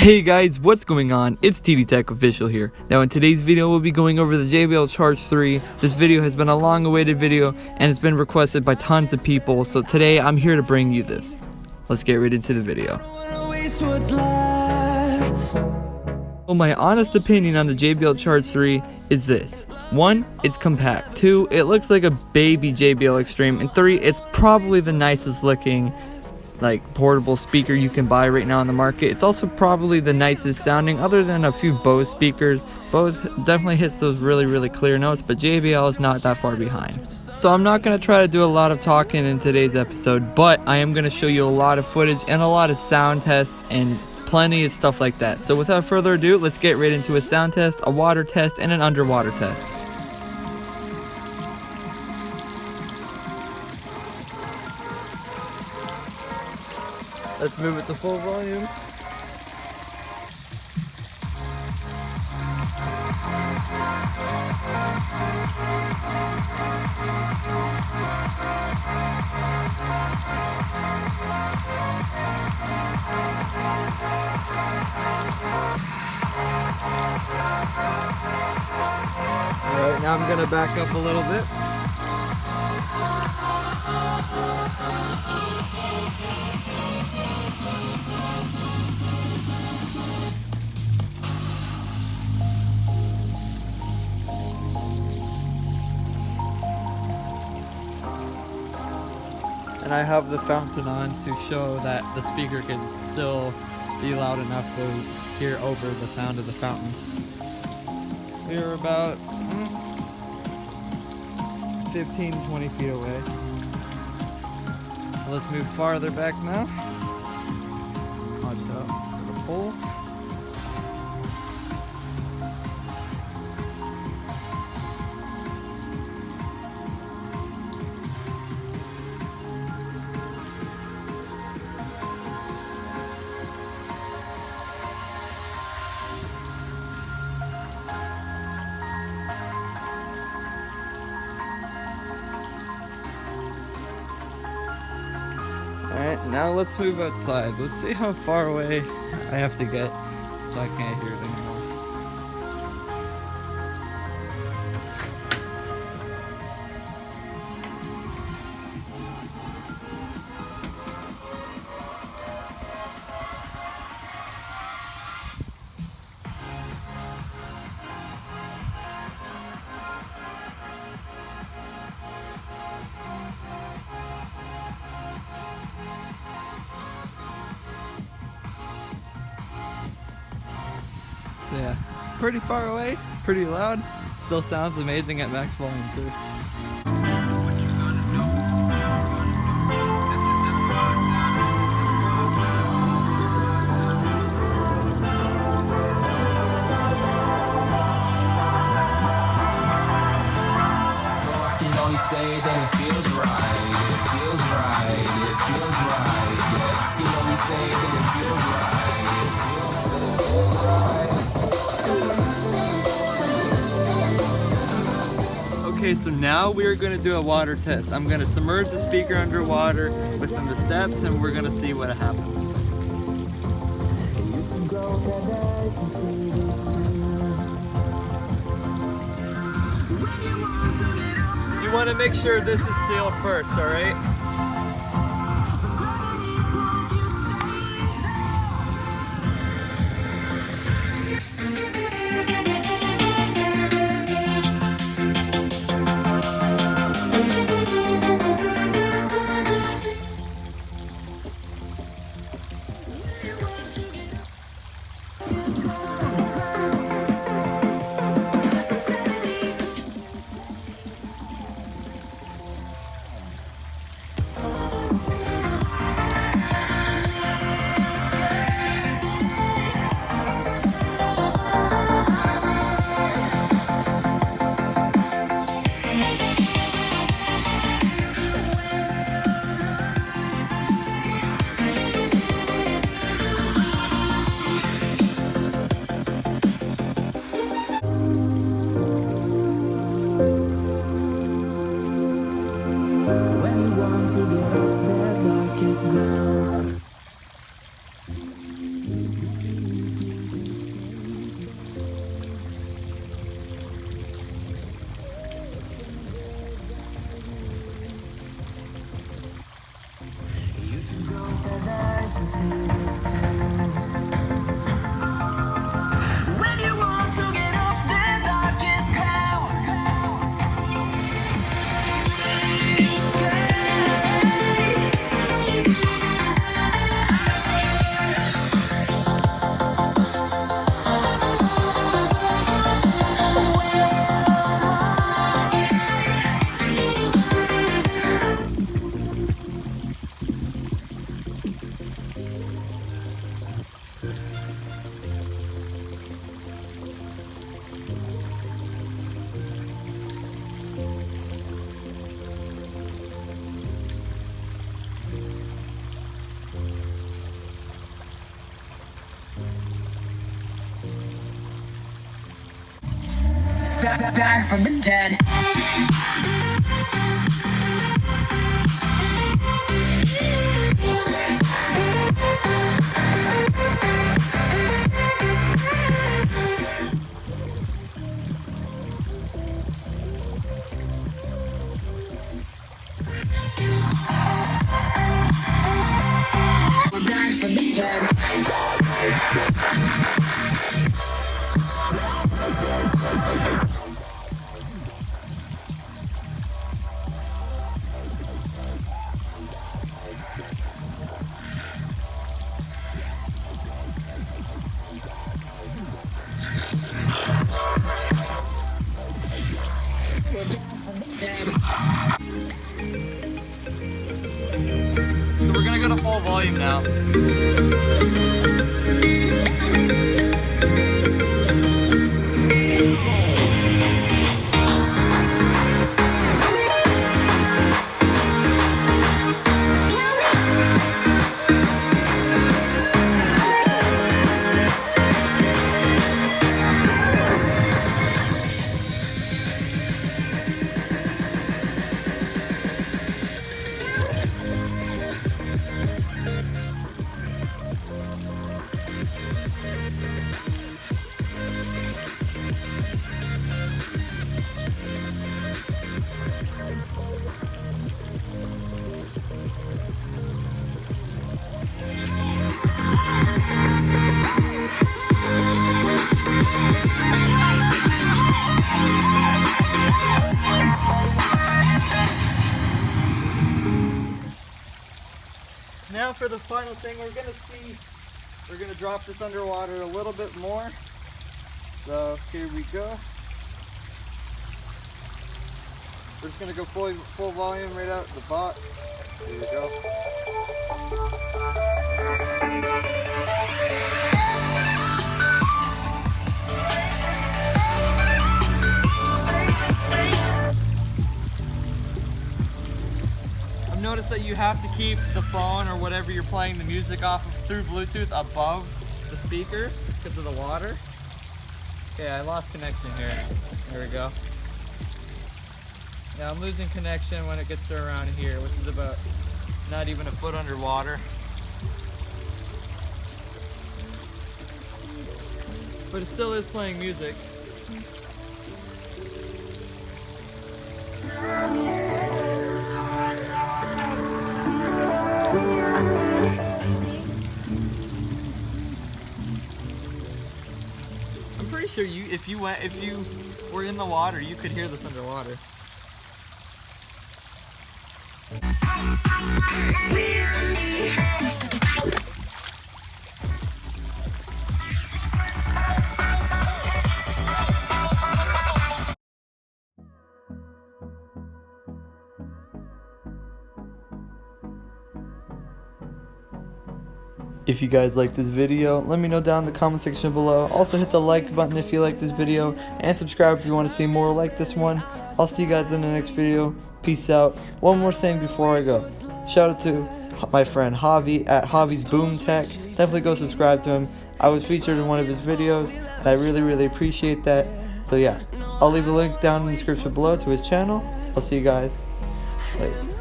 Hey guys, what's going on? It's TD Tech Official here. Now in today's video we'll be going over the JBL Charge 3. This video has been a long awaited video and it's been requested by tons of people, so today I'm here to bring you this. Let's get right into the video. Well, my honest opinion on the JBL Charge 3 is this. 1, it's compact. 2, it looks like a baby JBL Extreme. And 3, it's probably the nicest looking portable speaker you can buy right now on the market. It's also probably the nicest sounding, other than a few Bose speakers. Bose definitely hits those really clear notes, but JBL is not that far behind. So I'm not going to try to do a lot of talking in today's episode, but I am going to show you a lot of footage and a lot of sound tests and plenty of stuff like that. So without further ado, let's get right into a sound test, a water test, and an underwater test. Let's move it to full volume. Alright, now I'm gonna back up a little bit. And I have the fountain on to show that the speaker can still be loud enough to hear over the sound of the fountain. We are about 15-20 feet away. So let's move farther back now. Watch out for the pole. Alright, now let's move outside. Let's see how far away I have to get so I can't hear it anymore. Yeah, pretty far away, pretty loud, still sounds amazing at max volume too. Say that it feels right, it feels right, it feels right, yeah. You know me say that it feels right, it feels right. Okay, so now we are going to do a water test. I'm going to submerge the speaker underwater within the steps and we're going to see what happens. You want to make sure this is sealed first, alright? When you want to get off the darkest cloud, it's back from the dead. We're back from the dead. So we're gonna go to full volume now. Now for the final thing, we're gonna drop this underwater a little bit more. So here we go. We're just gonna go full volume right out the box. Here we go. I've noticed that you have to keep the phone or whatever you're playing the music off of through Bluetooth above the speaker because of the water. Okay, I lost connection here. There we go. Now I'm losing connection when it gets to around here, which is about not even a foot underwater. But it still is playing music. I'm pretty sure if you were in the water, you could hear this underwater. If you guys like this video, let me know down in the comment section below. Also hit the like button if you like this video, and subscribe if you want to see more like this one. I'll see you guys in the next video. Peace out. One more thing before I go. Shout out to my friend Javi at Javi's Boom Tech. Definitely go subscribe to him. I was featured in one of his videos, and I really appreciate that. So yeah, I'll leave a link down in the description below to his channel. I'll see you guys later.